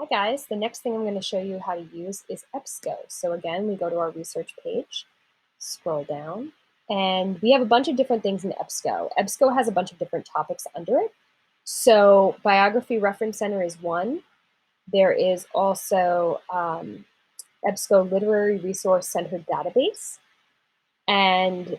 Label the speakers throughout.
Speaker 1: Hi guys, the next thing I'm going to show you how to use is Ebsco. So again, we go to our research page, scroll down, and we have a bunch of different things in Ebsco. Ebsco has a bunch of different topics under it. So Biography Reference Center is one. There is also Ebsco Literary Resource Centered Database. And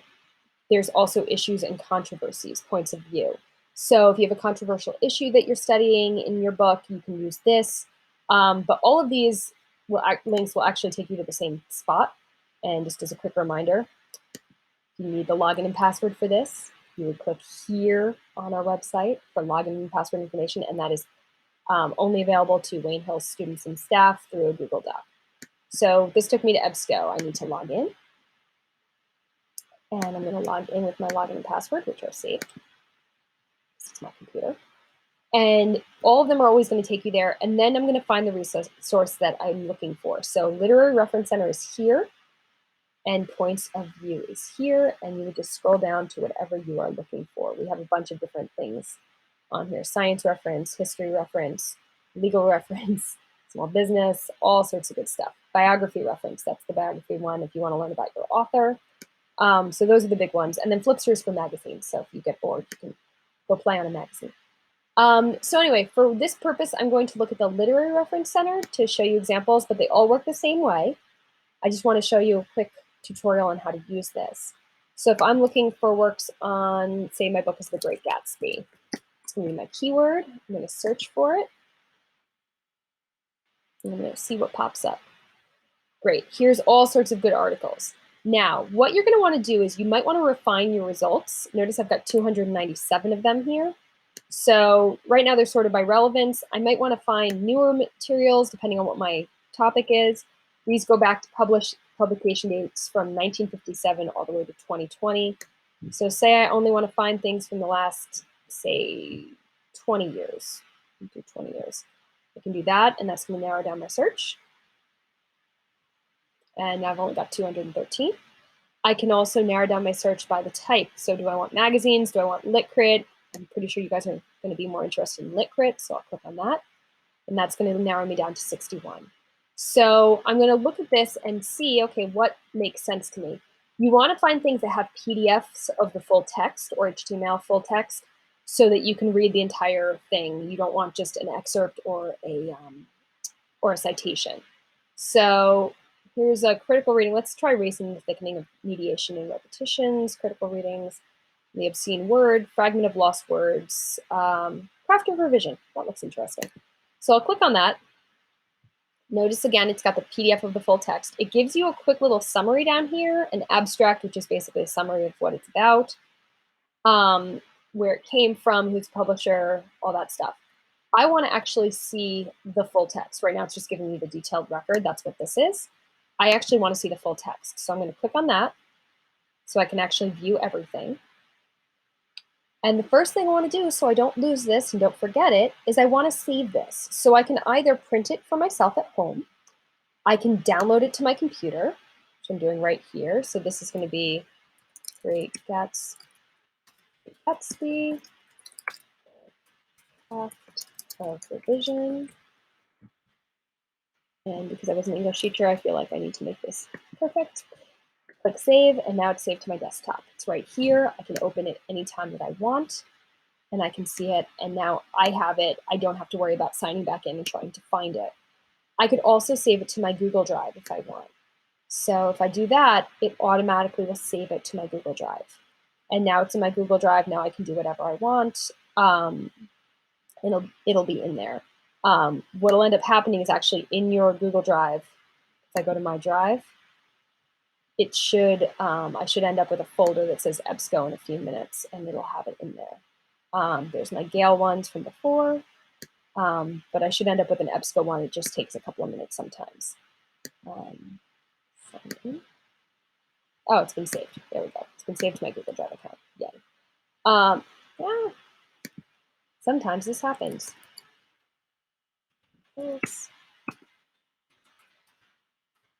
Speaker 1: there's also issues and controversies, points of view. So if you have a controversial issue that you're studying in your book, you can use this. But all of these links will actually take you to the same spot. And just as a quick reminder, you need the login and password for this. You would click here on our website for login and password information, and that is only available to Wayne Hills students and staff through a Google Doc. So this took me to Ebsco. I need to log in. And I'm going to log in with my login and password, which are saved. This is my computer. And all of them are always going to take you there. And then I'm going to find the resource that I'm looking for. So Literary Reference Center is here, and Points of View is here. And you would just scroll down to whatever you are looking for. We have a bunch of different things on here: science reference, history reference, legal reference, small business, all sorts of good stuff. Biography reference, that's the biography one if you want to learn about your author. So those are the big ones. And then flipsters for magazines. So if you get bored, you can go play on a magazine. So anyway, for this purpose, I'm going to look at the Literary Reference Center to show you examples, but they all work the same way. I just want to show you a quick tutorial on how to use this. So if I'm looking for works on, say my book is The Great Gatsby, it's going to be my keyword. I'm going to search for it. And I'm going to see what pops up. Great. Here's all sorts of good articles. Now, what you're going to want to do is you might want to refine your results. Notice I've got 297 of them here. So right now they're sorted by relevance. I might want to find newer materials depending on what my topic is. These go back to publication dates from 1957 all the way to 2020. So say I only want to find things from the last, say, 20 years. Do 20 years. I can do that, and that's going to narrow down my search. And now I've only got 213. I can also narrow down my search by the type. So do I want magazines? Do I want lit crit? I'm pretty sure you guys are going to be more interested in lit crit, so I'll click on that. And that's going to narrow me down to 61. So I'm going to look at this and see, okay, what makes sense to me. You want to find things that have PDFs of the full text or HTML full text so that you can read the entire thing. You don't want just an excerpt or a citation. So here's a critical reading. Let's try Racing the Thickening of Mediation and Repetitions, critical readings, the obscene word, fragment of lost words, craft of revision. That looks interesting. So I'll click on that. Notice again, it's got the PDF of the full text. It gives you a quick little summary down here, an abstract, which is basically a summary of what it's about, where it came from, who's the publisher, all that stuff. I want to actually see the full text. Right now it's just giving me the detailed record. That's what this is. I actually want to see the full text. So I'm going to click on that so I can actually view everything. And the first thing I want to do, so I don't lose this and don't forget it, is I want to save this. So I can either print it for myself at home. I can download it to my computer, which I'm doing right here. So this is going to be Great Gatsby, Craft of Revision. And because I was an English teacher, I feel like I need to make this perfect. Click Save, and now it's saved to my desktop. It's right here. I can open it anytime that I want, and I can see it, and now I have it. I don't have to worry about signing back in and trying to find it. I could also save it to my Google Drive if I want. So if I do that, it automatically will save it to my Google Drive. And now it's in my Google Drive. Now I can do whatever I want. It'll be in there. What'll end up happening is actually in your Google Drive. If I go to my drive, it should, I should end up with a folder that says Ebsco in a few minutes, and it'll have it in there. There's my Gale ones from before, but I should end up with an Ebsco one. It just takes a couple of minutes sometimes. Oh, it's been saved. There we go. It's been saved to my Google Drive account. Yeah. Yeah. Sometimes this happens. Oops.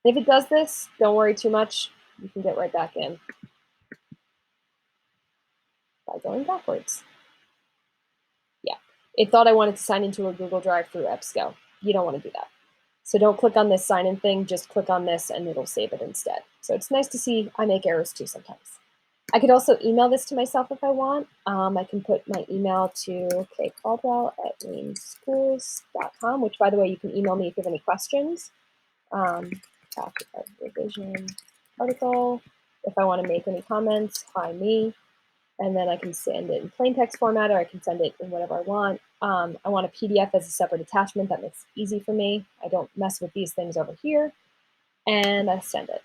Speaker 1: If it does this, don't worry too much. You can get right back in by going backwards. Yeah, it thought I wanted to sign into a Google Drive through Ebsco. you don't want to do that. So don't click on this sign in thing, just click on this and it'll save it instead. So it's nice to see I make errors too sometimes. I could also email this to myself if I want. I can put my email to kcaldwell@wayneschools.com, which by the way, you can email me if you have any questions. After revision article. If I want to make any comments, hi me. And then I can send it in plain text format, or I can send it in whatever I want. I want a PDF as a separate attachment. That makes it easy for me. I don't mess with these things over here. And I send it.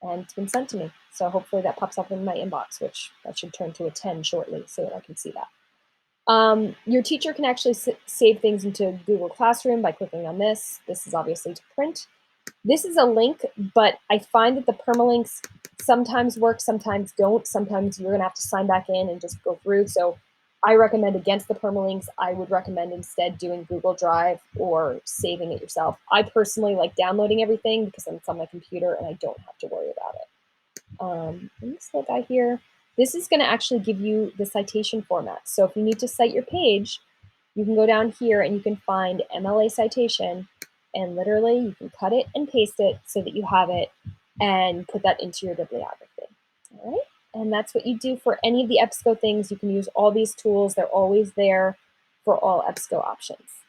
Speaker 1: And it's been sent to me. So hopefully that pops up in my inbox, which that should turn to a 10 shortly so that I can see that. Your teacher can actually save things into Google Classroom by clicking on this. This is obviously to print. This is a link, but I find that the permalinks sometimes work, sometimes don't. Sometimes you're gonna have to sign back in and just go through. So I recommend against the permalinks. I would recommend instead doing Google Drive or saving it yourself. I personally like downloading everything because it's on my computer and I don't have to worry about it. And this little guy here, this is gonna actually give you the citation format. So if you need to cite your page, you can go down here and you can find MLA citation, and literally you can cut it and paste it so that you have it and put that into your bibliography. All right, and that's what you do for any of the EBSCO things. You can use all these tools. They're always there for all EBSCO options.